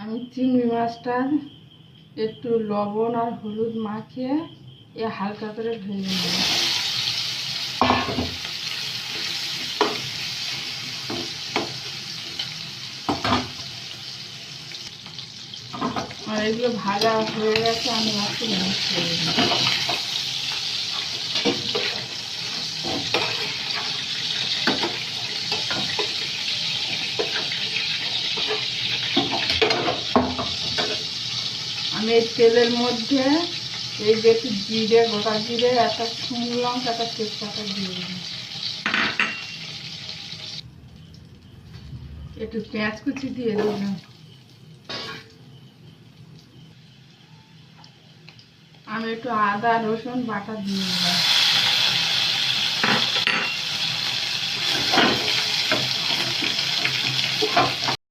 আমি চিংড়ি মাছটা একটু লবণ আর হলুদ মাখিয়ে হালকা করে ভেজে নেব। আর এগুলো ভাজা হয়ে গেছে, আমি একটু ম্যাশ করে দিই। আমি এই তেলের মধ্যে এই যে একটু জিরে, গোটা জিরে, একটা শুকনো লঙ্কা, একটা তেজপাতা দিয়ে দিই। একটু পেঁয়াজ কুচি দিয়ে দিলাম। আমি একটু আদা রসুন বাটা দিয়ে দিলাম।